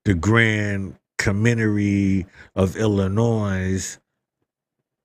The Grand Community of Illinois,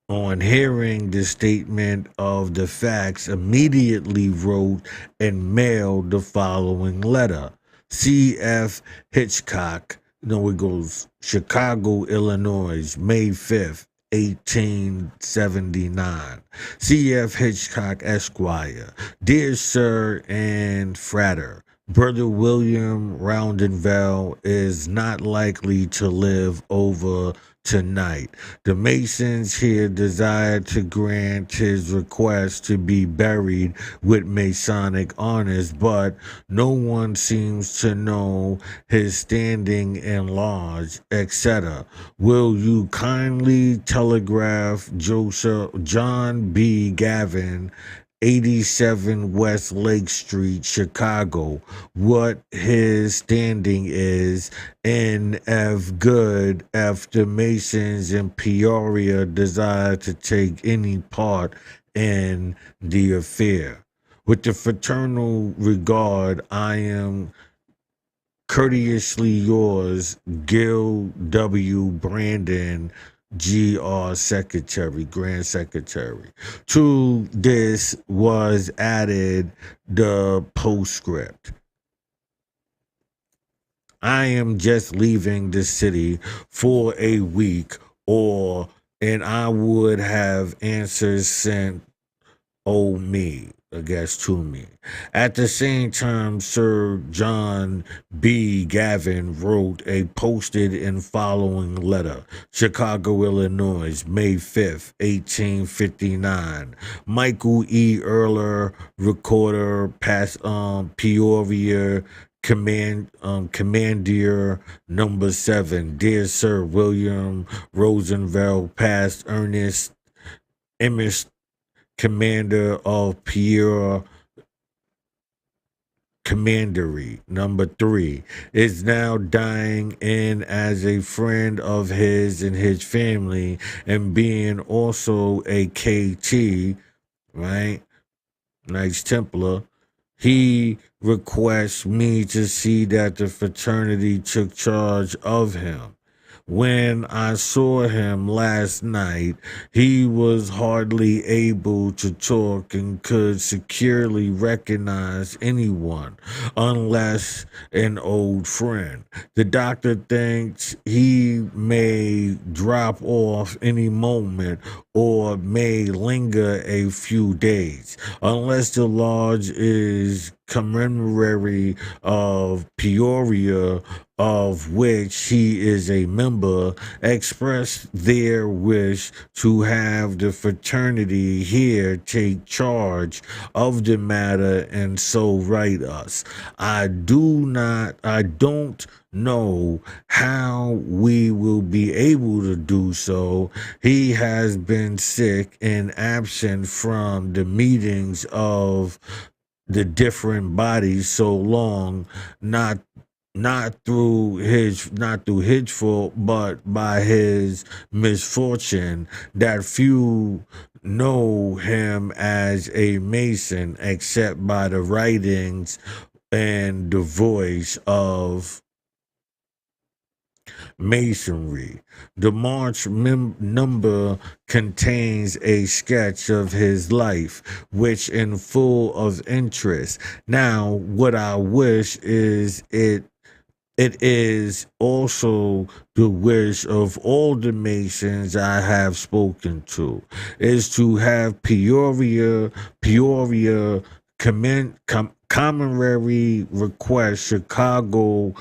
on hearing the statement of the facts, immediately wrote and mailed the following letter. C.F. Hitchcock, it goes Chicago, Illinois, May 5th, 1879. C.F. Hitchcock, Esquire. Dear Sir and Frater, Brother William Roundenvale is not likely to live over tonight. The Masons here desire to grant his request to be buried with Masonic honors, but no one seems to know his standing in lodge, etc. Will you kindly telegraph John B. Gavin, 87 West Lake Street, Chicago, what his standing is, and if good, if the Masons in Peoria desire to take any part in the affair. With the fraternal regard, I am courteously yours, Gil W. Brandon, GR Secretary, Grand Secretary. To this was added the postscript. I am just leaving the city for a week, and I would have answers sent me, to me. At the same time, Sir John B. Gavin wrote a posted and following letter. Chicago, Illinois, May 5th, 1859. Michael E. Erler, Recorder, Peoria, Commandeer number 7. Dear Sir William Rosenveld, past Ernest Emmett, Commander of Peoria Commandery number 3, is now dying, and as a friend of his and his family, and being also a KT, right? Knights Templar, he requests me to see that the fraternity took charge of him. When I saw him last night, he was hardly able to talk and could securely recognize anyone unless an old friend. The doctor thinks he may drop off any moment or may linger a few days, unless the lodge is commemorary of Peoria, of which he is a member, expressed their wish to have the fraternity here take charge of the matter, and so write us. I don't know how we will be able to do so. He has been sick and absent from the meetings of the different bodies so long, not through his fault, but by his misfortune, that few know him as a Mason except by the writings and the voice of Masonry. The March number contains a sketch of his life, which in full of interest. Now, what I wish is it is also the wish of all the Masons I have spoken to, is to have Peoria commemorary request Chicago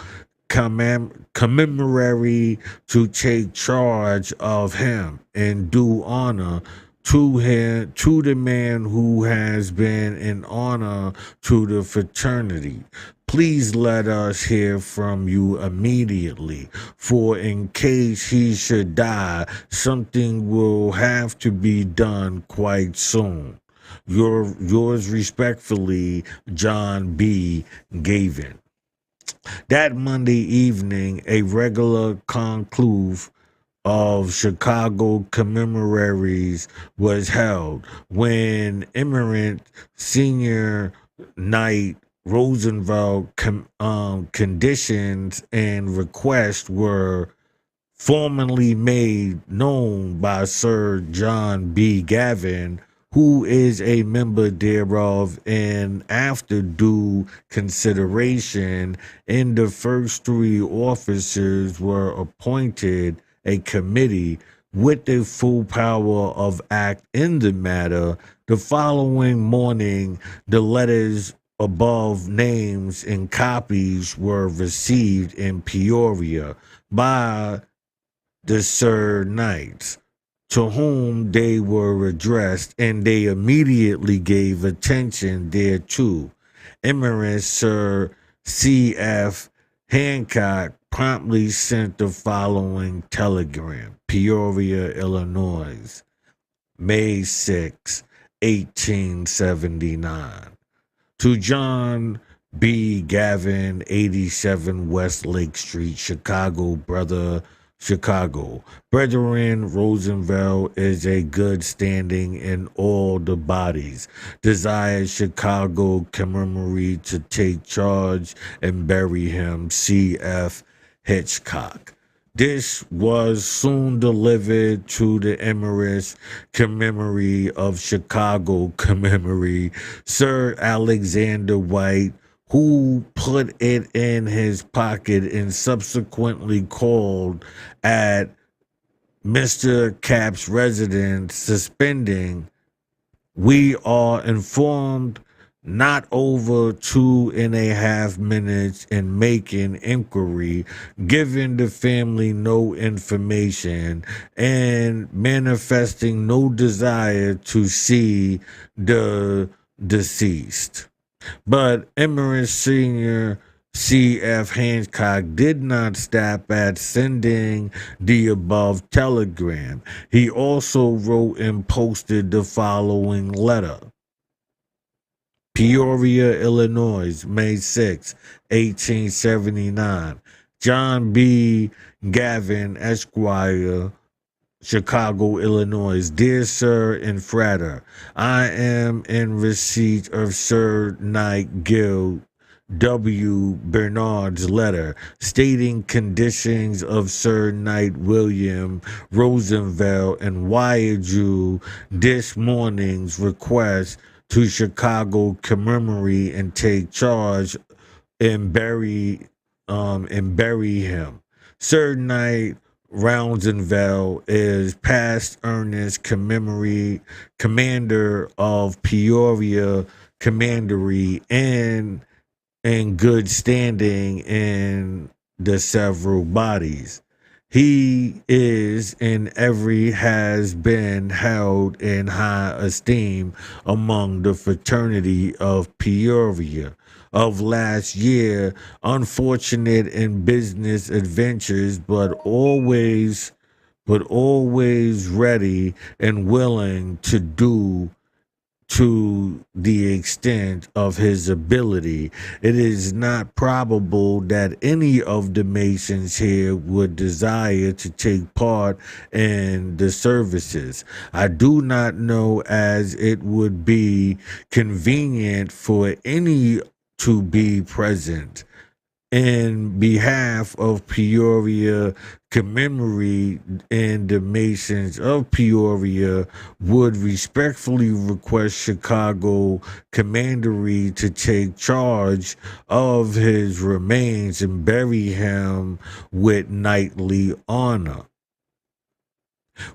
commemorary to take charge of him and do honor to the man who has been an honor to the fraternity. Please let us hear from you immediately, for in case he should die, something will have to be done quite soon. Yours respectfully, John B. Gavin. That Monday evening, a regular conclave of Chicago commemoraries was held, when eminent senior Knight Roosevelt conditions and requests were formally made known by Sir John B. Gavin, who is a member thereof, and after due consideration, and the first three officers were appointed a committee with the full power of act in the matter. The following morning, the letters above names and copies were received in Peoria by the Sir Knights, to whom they were addressed, and they immediately gave attention thereto. Empress Sir C.F. Hancock promptly sent the following telegram: Peoria, Illinois, May 6, 1879. To John B. Gavin, 87 West Lake Street, Chicago, brother, Chicago. Brethren, Roosevelt is a good standing in all the bodies. Desires Chicago commemorate to take charge and bury him. C.F. Hitchcock. This was soon delivered to the Empress commemorate of Chicago commemorate Sir Alexander White, who put it in his pocket and subsequently called at Mr. Cap's residence, suspending. We are informed not over 2.5 minutes in making inquiry, giving the family no information, and manifesting no desire to see the deceased. But Empress Senior C.F. Hancock did not stop at sending the above telegram. He also wrote and posted the following letter: Peoria, Illinois, May 6, 1879. John B. Gavin, Esquire, Chicago, Illinois. Dear Sir and Frater, I am in receipt of Sir Knight Gill W. Bernard's letter stating conditions of Sir Knight William Roosevelt, and wired you this morning's request to Chicago commemorate and take charge and bury him. Sir Knight Roosevelt is past earnest commander of Peoria Commandery and in good standing in the several bodies. He is and every has been held in high esteem among the fraternity of Peoria. Of last year, unfortunate in business adventures, but always ready and willing to do to the extent of his ability. It is not probable that any of the Masons here would desire to take part in the services. I do not know as it would be convenient for any to be present. In behalf of Peoria commemorate and the Masons of Peoria would respectfully request Chicago Commandery to take charge of his remains and bury him with knightly honor.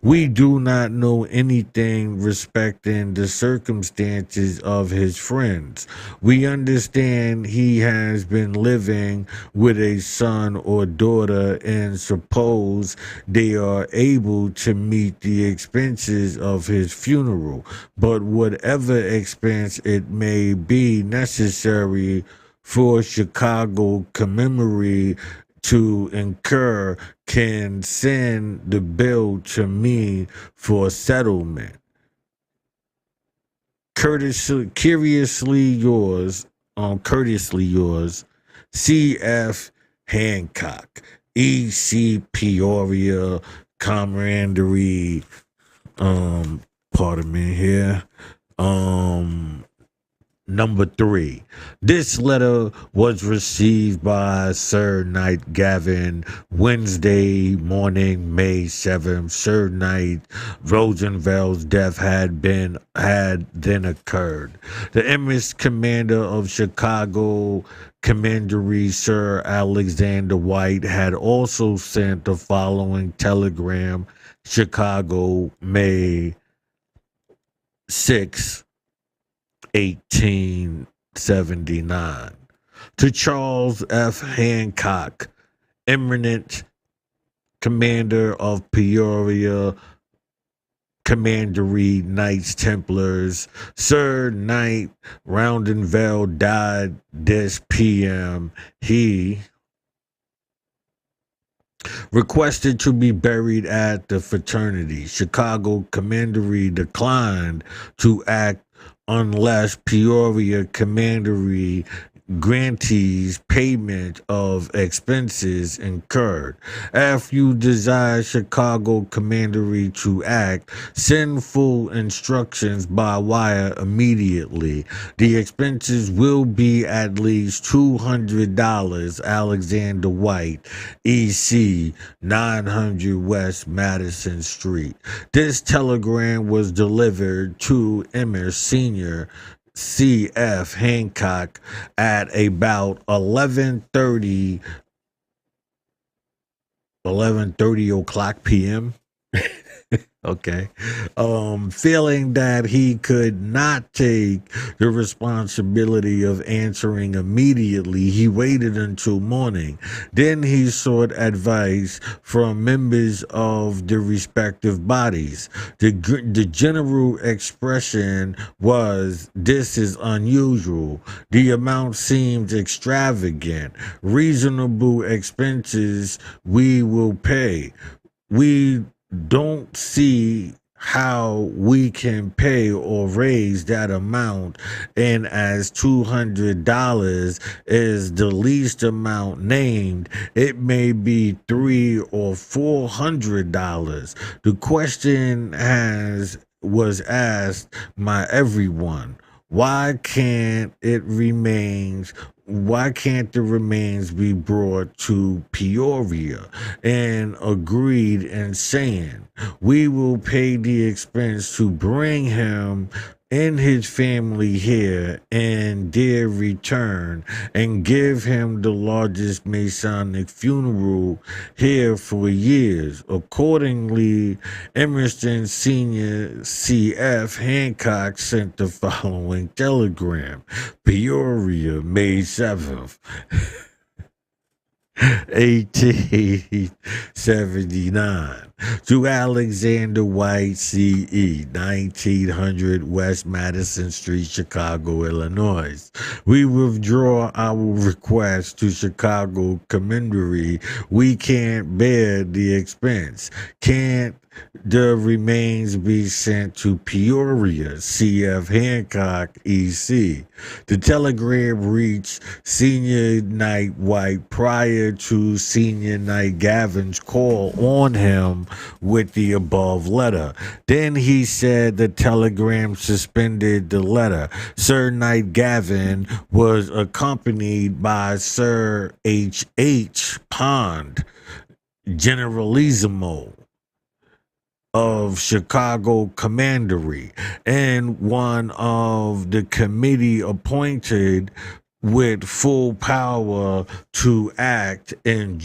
We do not know anything respecting the circumstances of his friends. We understand he has been living with a son or daughter and suppose they are able to meet the expenses of his funeral. But whatever expense it may be necessary for Chicago commemorate to incur can send the bill to me for settlement. Courteously yours, C.F. Hancock, E.C. Peoria Commandery. Pardon me here. Number 3. This letter was received by Sir Knight Gavin Wednesday morning, May 7th. Sir Knight Rosenfeld's death had then occurred. The Emirates commander of Chicago Commandery, Sir Alexander White, had also sent the following telegram: Chicago, May 6, 1879. To Charles F. Hancock, eminent commander of Peoria Commandery Knights Templars, Sir Knight Roundenvale died this PM. He requested to be buried at the fraternity. Chicago Commandery declined to act unless Peoria Commandery grantees payment of expenses incurred. If you desire Chicago Commandery to act, send full instructions by wire immediately. The expenses will be at least $200. Alexander White, EC, 900 West Madison Street. This telegram was delivered to Emmer Sr. C.F. Hancock at about 11:30 o'clock p.m. Okay. Feeling that he could not take the responsibility of answering immediately, he waited until morning. Then he sought advice from members of the respective bodies. The general expression was, "This is unusual. The amount seems extravagant. Reasonable expenses we will pay. We don't see how we can pay or raise that amount, and as $200 is the least amount named, it may be $300 or $400. The question was asked by everyone. Why can't the remains be brought to Peoria? And agreed in saying, we will pay the expense to bring him and his family here and their return, and give him the largest Masonic funeral here for years. Accordingly, Emerson Sr. C.F. Hancock sent the following telegram: Peoria, May 7th. 1879. To Alexander White, C.E., 1900 West Madison Street, Chicago, Illinois. We withdraw our request to Chicago Commandery. We can't bear the expense. Can't the remains be sent to Peoria? C.F. Hancock, E.C. The telegram reached Senior Knight White prior to Senior Knight Gavin's call on him with the above letter. Then he said the telegram suspended the letter. Sir Knight Gavin was accompanied by Sir H. Pond, Generalissimo of Chicago Commandery, and one of the committee appointed with full power to act and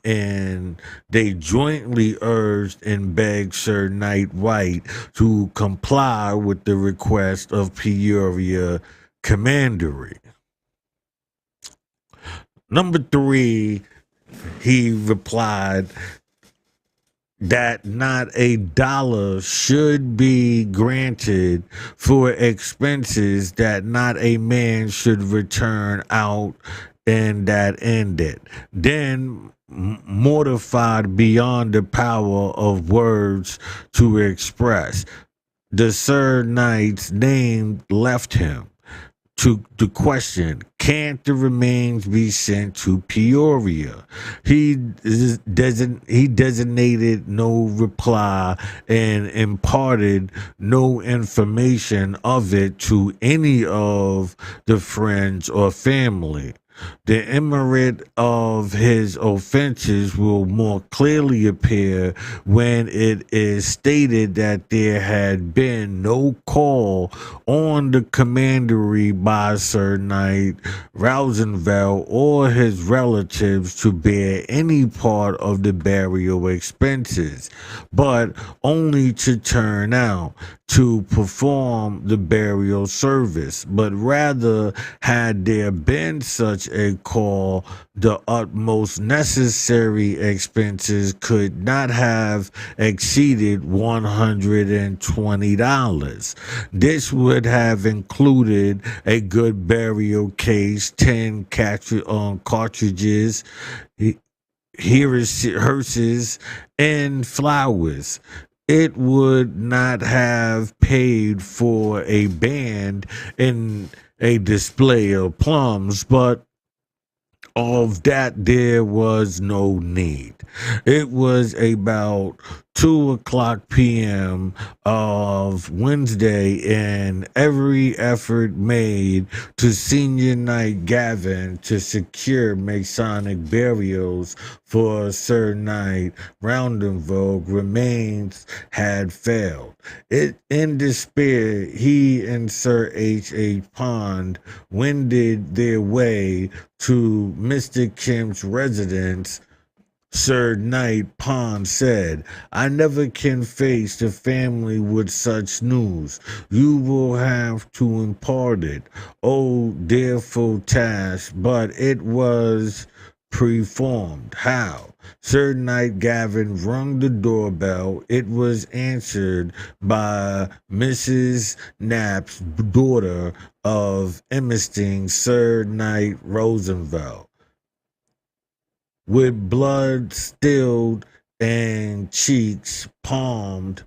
and they jointly urged and begged Sir Knight White to comply with the request of Peoria Commandery. Number 3, he replied that not a dollar should be granted for expenses that not a man should return out, and that ended. Then, mortified beyond the power of words to express, the Sir Knight's name left him. to the question, can't the remains be sent to Peoria? He designated no reply and imparted no information of it to any of the friends or family. The emirate of his offenses will more clearly appear when it is stated that there had been no call on the commandery by Sir Knight Rosenfeld or his relatives to bear any part of the burial expenses, but only to turn out to perform the burial service. But rather, had there been such a call, the utmost necessary expenses could not have exceeded $120. This would have included a good burial case, 10 cartridges, hearses, and flowers. It would not have paid for a band and a display of plums, but of that there was no need. It was about 2:00 p.m. of Wednesday, and every effort made to Senior Knight Gavin to secure Masonic burials for Sir Knight Roundenvogue remains had failed. In despair, he and Sir H. Pond wended their way to Mr. Kemp's residence. Sir Knight Pond said, I never can face the family with such news. You will have to impart it. Oh, dearful task, but it was performed. How? Sir Knight Gavin rung the doorbell. It was answered by Mrs. Knapp's daughter of Emerstein, Sir Knight Rosenfeld. With blood stilled and cheeks palmed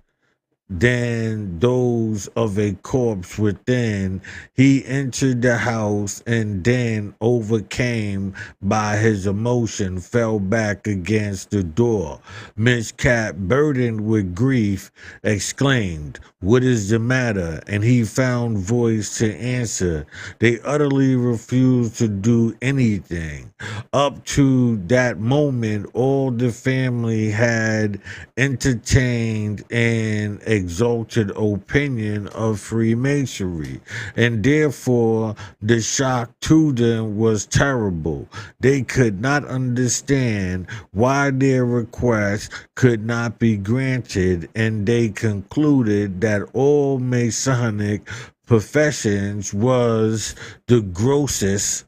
than those of a corpse within, he entered the house and then, overcame by his emotion, fell back against the door. Miss Cap, burdened with grief, exclaimed, What is the matter? And he found voice to answer. They utterly refused to do anything. Up to that moment, all the family had entertained an exalted opinion of Freemasonry, and therefore the shock to them was terrible. They could not understand why their request could not be granted, and they concluded that all Masonic professions was the grossest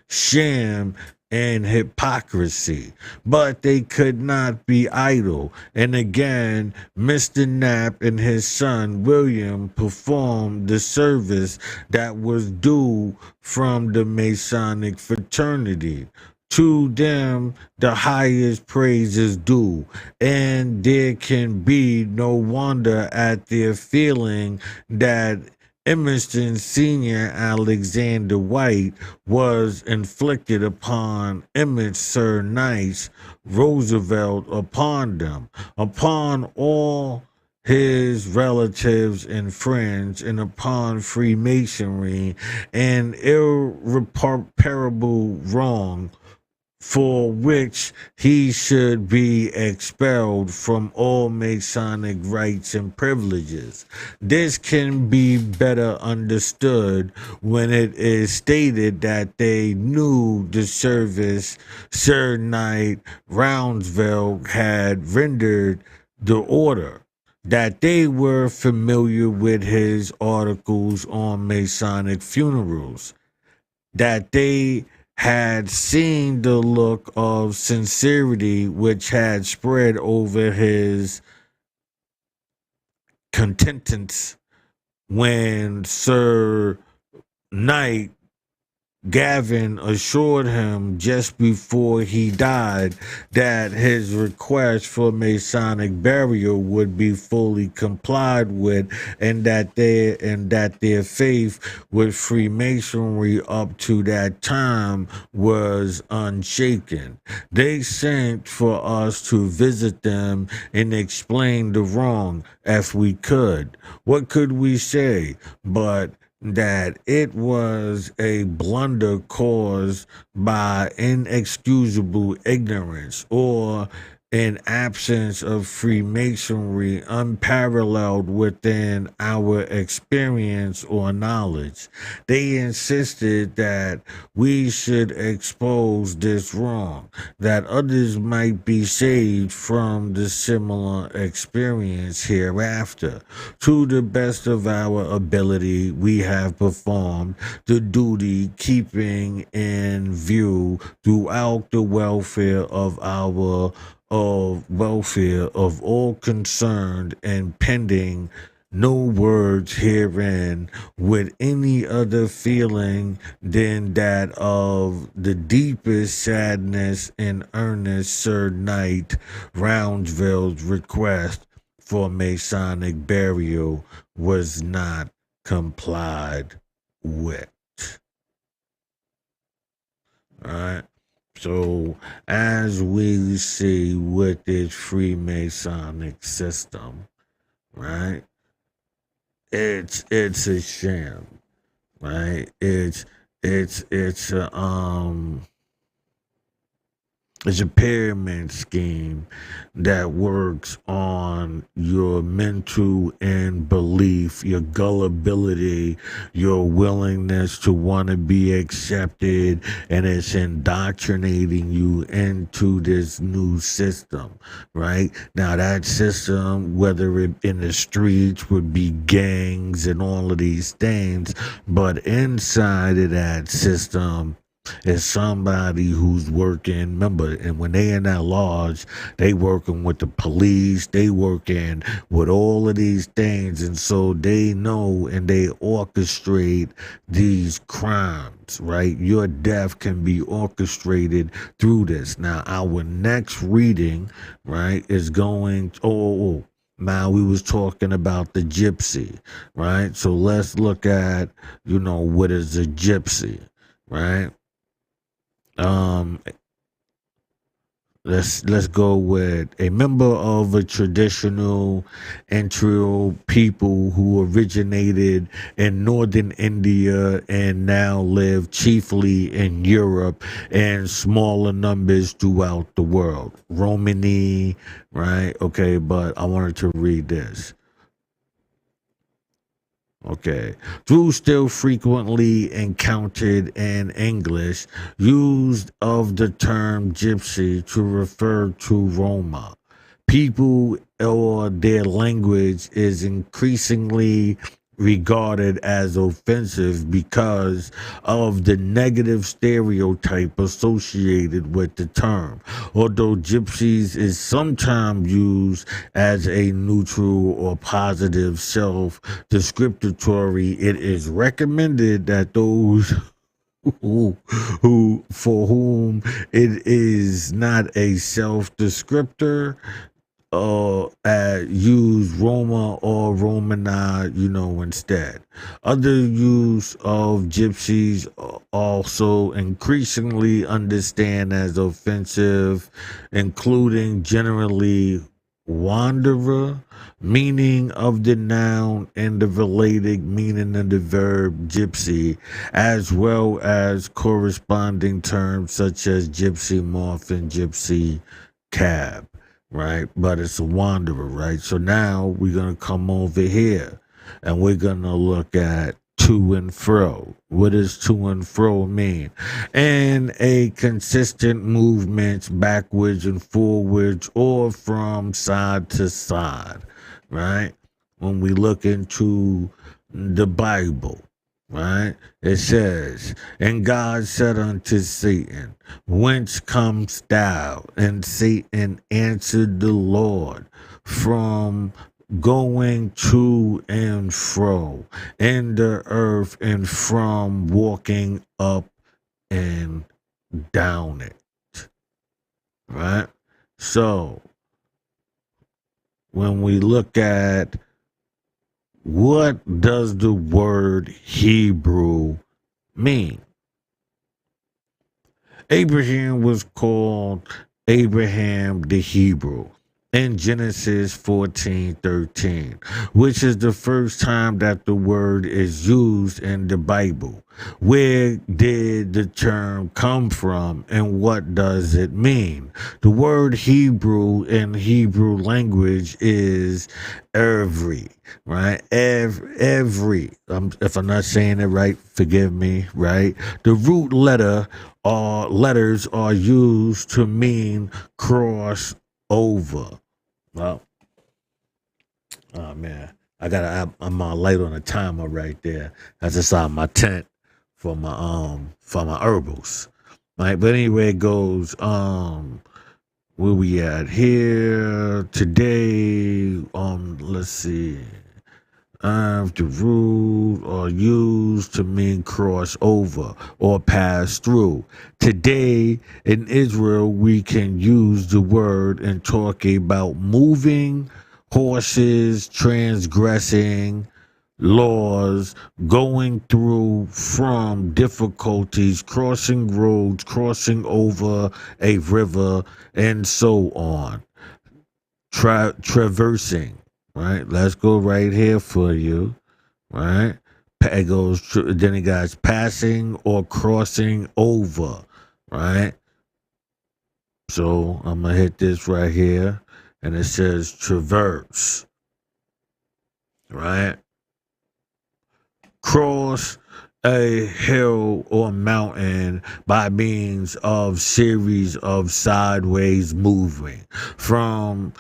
sham and hypocrisy. But they could not be idle, and again Mr. Knapp and his son William performed the service that was due from the Masonic fraternity. To them the highest praise is due, and there can be no wonder at their feeling that Emerson Sr. Alexander White was inflicted upon Emmett Sir Knight Roosevelt upon them, upon all his relatives and friends, and upon Freemasonry, an irreparable wrong for which he should be expelled from all Masonic rights and privileges. This can be better understood when it is stated that they knew the service Sir Knight Roundsville had rendered the order, that they were familiar with his articles on Masonic funerals, that they had seen the look of sincerity which had spread over his countenance when Sir Knight Gavin assured him just before he died that his request for Masonic burial would be fully complied with, and that their faith with Freemasonry up to that time was unshaken. They sent for us to visit them and explain the wrong if we could. What could we say but that it was a blunder caused by inexcusable ignorance or an absence of Freemasonry unparalleled within our experience or knowledge. They insisted that we should expose this wrong, that others might be saved from the similar experience hereafter. To the best of our ability, we have performed the duty keeping in view throughout the welfare of all concerned and pending no words herein with any other feeling than that of the deepest sadness and earnest Sir Knight Roundville's request for Masonic burial was not complied with. All right. So, as we see with this Freemasonic system, right? It's a sham, right? It's a pyramid scheme that works on your mental and belief, your gullibility, your willingness to want to be accepted, and it's indoctrinating you into this new system, right? Now, that system, whether it in the streets would be gangs and all of these things, but inside of that system, is somebody who's working, remember, and when they in that lodge, they working with the police, they working with all of these things, and so they know and they orchestrate these crimes, right? Your death can be orchestrated through this. Now, our next reading, right, is going, now we was talking about the gypsy, right? So let's look at, what is a gypsy, right? Um, let's go with a member of a traditional Entrio people who originated in northern India and now live chiefly in Europe and smaller numbers throughout the world. Romani, right? Okay, but I wanted to read this. Okay. Through still frequently encountered in English, used of the term gypsy to refer to Roma. People or their language is increasingly regarded as offensive because of the negative stereotype associated with the term. Although gypsies is sometimes used as a neutral or positive self-descriptory, it is recommended that those who for whom it is not a self-descriptor use Roma or Romana, instead. Other use of gypsies also increasingly understand as offensive, including generally wanderer, meaning of the noun and the related meaning of the verb gypsy, as well as corresponding terms such as gypsy moth and gypsy cab, right? But it's a wanderer, right? So now we're going to come over here and we're going to look at to and fro. What does to and fro mean? And a consistent movements backwards and forwards or from side to side, right? When we look into the Bible, right? It says, and God said unto Satan, whence comest thou? And Satan answered the Lord, from going to and fro in the earth and from walking up and down it, right? So when we look at what does the word Hebrew mean? Abraham was called Abraham the Hebrew in Genesis 14:13, which is the first time that the word is used in the Bible. Where did the term come from and what does it mean? The word Hebrew in Hebrew language is every, right? Every. If I'm not saying it right, forgive me, right? The root letters are used to mean cross over. Well, oh man, I'm on light on a timer right there. That's inside my tent for my herbals. Right, but anyway, it goes where we at here today? Let's see. The root are used to mean cross over or pass through. Today in Israel, we can use the word and talk about moving horses, transgressing laws, going through from difficulties, crossing roads, crossing over a river, and so on. Traversing. Right, let's go right here for you. Right, it goes. Then it goes passing or crossing over. Right, so I'm gonna hit this right here, and it says traverse. Right, cross a hill or mountain by means of series of sideways moving from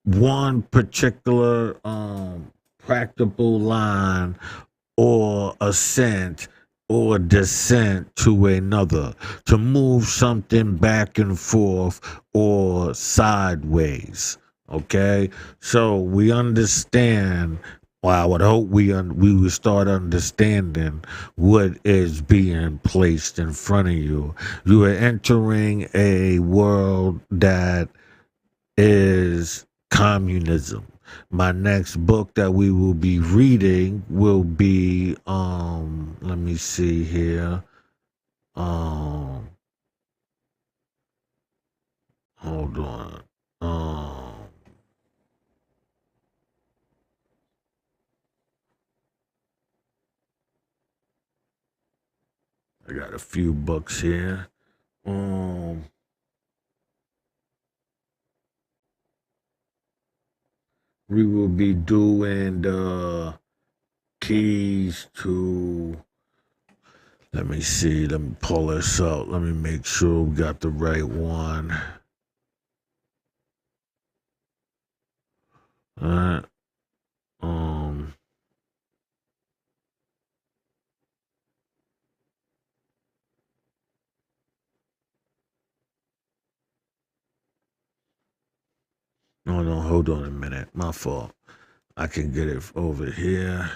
one particular practical line or ascent or descent to another, to move something back and forth or sideways. Okay, so we understand. Well, I would hope we would start understanding what is being placed in front of you. You are entering a world that is communism. My next book that we will be reading will be let me see here. Hold on. I got a few books here. We will be doing the keys to. Let me see. Let me pull this out. Let me make sure we got the right one. All right. No, hold on a minute. My fault. I can get it over here.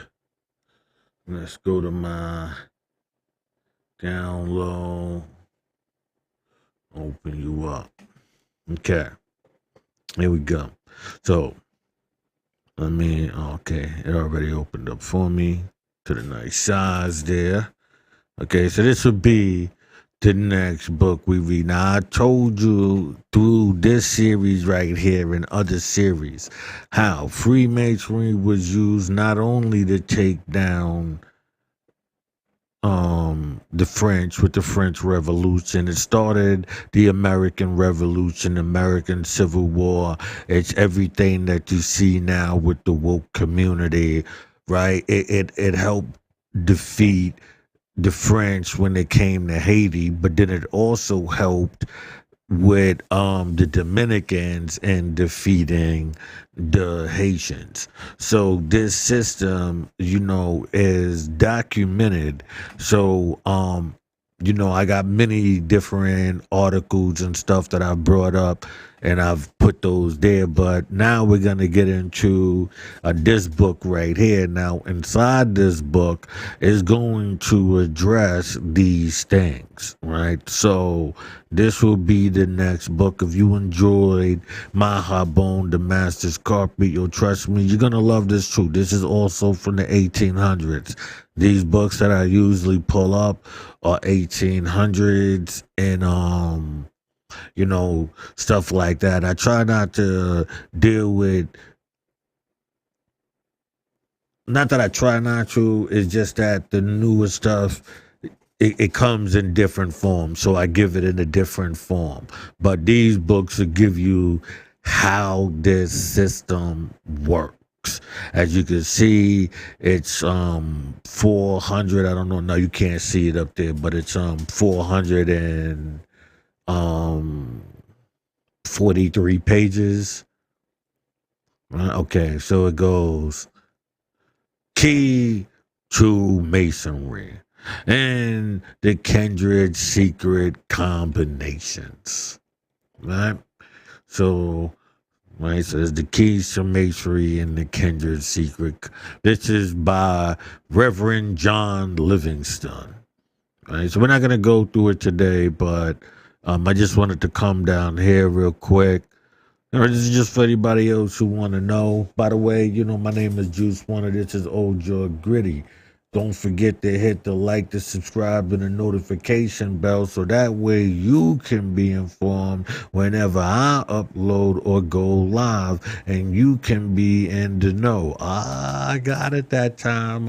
Let's go to my download. Open you up. Okay. Here we go. So, okay, it already opened up for me to the nice size there. Okay, so this would be the next book we read. Now, I told you through this series right here and other series how Freemasonry was used not only to take down the French with the French Revolution. It started the American Revolution, American Civil War. It's everything that you see now with the woke community, right? It helped defeat the French when they came to Haiti, but then it also helped with the Dominicans and defeating the Haitians. So this system, is documented. So I got many different articles and stuff that I brought up and I've put those there. But now we're gonna get into this book right here. Now, inside this book is going to address these things, right? So this will be the next book. If you enjoyed Mahabone, the Master's Carpet, you'll trust me, you're gonna love this too. This is also from the 1800s. These books that I usually pull up are 1800s and stuff like that. I try not to deal with, not that I try not to, it's just that the newer stuff, it comes in different forms, so I give it in a different form. But these books will give you how this system works. As you can see, it's 400. I don't know. No, you can't see it up there, but it's 400 and 43 pages. Okay, so it goes key to masonry and the kindred secret combinations. Right? So, right, so there's the keys to masonry and the kindred secret. This is by Reverend John Livingston. Right, so we're not gonna go through it today, but I just wanted to come down here real quick. This is just for anybody else who want to know. By the way, my name is Juice Wonder. This is Old Jaw Gritty. Don't forget to hit the like, the subscribe, and the notification bell so that way you can be informed whenever I upload or go live, and you can be in the know. I got it that time.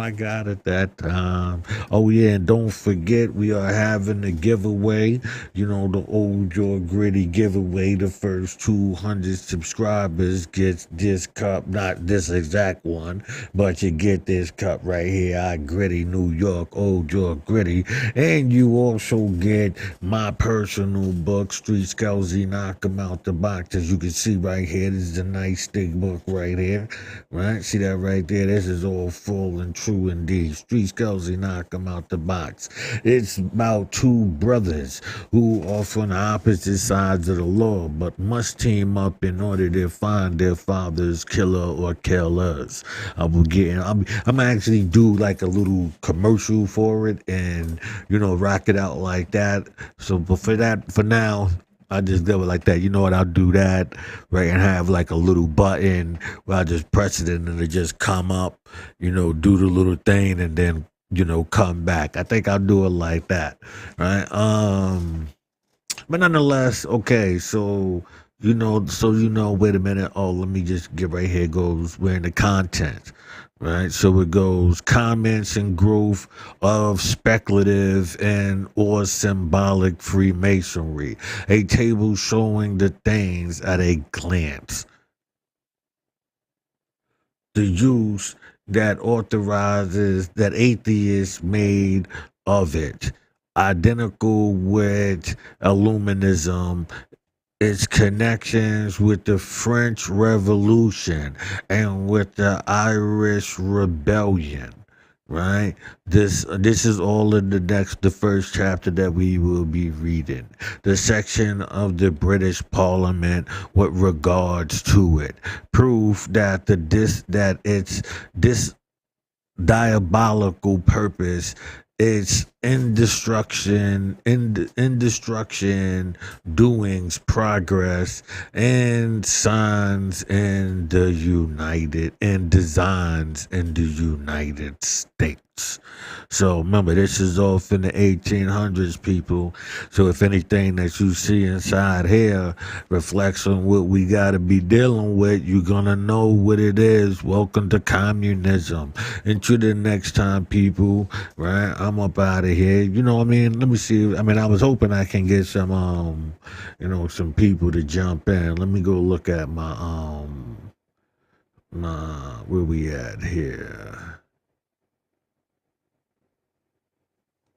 Oh, yeah, and don't forget we are having a giveaway. The Old Jaw Gritty giveaway. The first 200 subscribers gets this cup. Not this exact one, but you get this cup right here. Gritty, New York, Old Jaw Gritty. And you also get my personal book, Street Scoutsy, Knock 'em Out the Box. As you can see right here, this is a nice thick book right here. Right? See that right there? This is all full and true indeed. Street Scoutsy, Knock 'em Out the Box. It's about two brothers who are from the opposite sides of the law, but must team up in order to find their father's killer or killers. I'm actually do like a little commercial for it and rock it out like that. So but for now I just do it like that. You know what, I'll do that, right, and have like a little button where I just press it and it just come up, do the little thing and then come back. I think I'll do it like that, right? But nonetheless, okay, so wait a minute. Oh, let me just get right here. Goes, we're in the content, right? So it goes comments and growth of speculative and or symbolic Freemasonry, a table showing the things at a glance. The use that authorizes that atheists made of it, identical with Illuminism, its connections with the French Revolution and with the Irish Rebellion, right? This is all in the first chapter that we will be reading. The section of the British Parliament with regards to it. Proof that its diabolical purpose, its indestruction, doings, progress, and signs in the designs in the United States. So remember, this is off in the 1800s, people. So if anything that you see inside here reflects on what we got to be dealing with, you're going to know what it is. Welcome to communism. Until the next time, people, right? I'm up out of here. Let me see. I was hoping I can get some, some people to jump in. Let me go look at my, where we at here?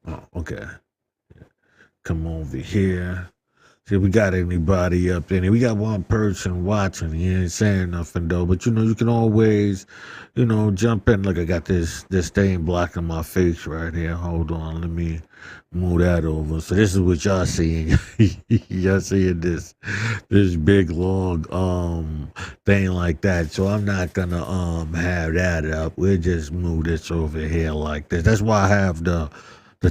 Oh, okay. Come over here. See, we got anybody up in here. We got one person watching. He ain't saying nothing though. But you can always, jump in. Look, I got this thing blocking my face right here. Hold on, let me move that over. So this is what y'all seeing. Y'all seeing this big long thing like that. So I'm not gonna have that up. We'll just move this over here like this. That's why I have the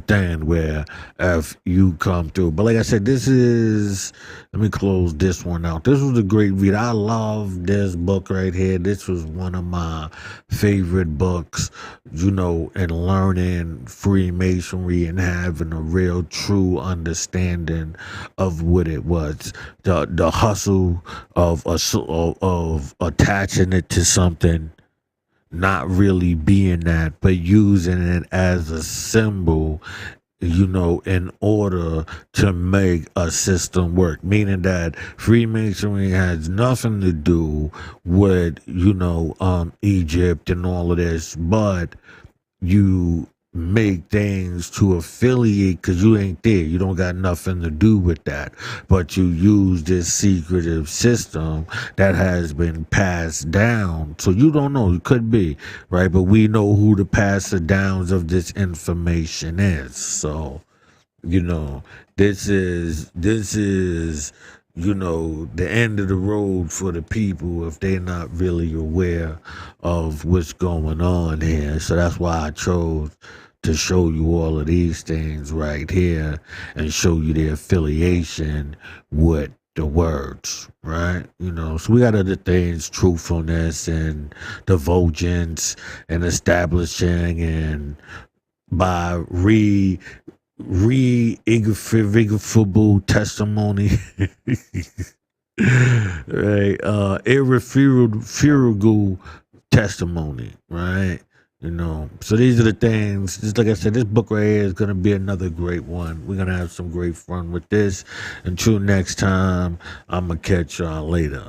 thing where if you come through. But like I said, let me close this one out. This was a great read. I love this book right here. This was one of my favorite books, in learning Freemasonry and having a real true understanding of what it was. The hustle of attaching it to something, not really being that, but using it as a symbol, in order to make a system work. Meaning that Freemasonry has nothing to do with, Egypt and all of this, but you make things to affiliate because you ain't there. You don't got nothing to do with that. But you use this secretive system that has been passed down. So you don't know. It could be, right? But we know who the passer downs of this information is. So, this is the end of the road for the people if they're not really aware of what's going on here. So that's why I chose to show you all of these things right here and show you the affiliation with the words, right? So we got other things, truthfulness and divulgence and establishing and by irrefutable testimony, right? Irrefutable testimony, right? So these are the things. Just like I said, this book right here is gonna be another great one. We're gonna have some great fun with this. Until next time, I'm gonna catch y'all later.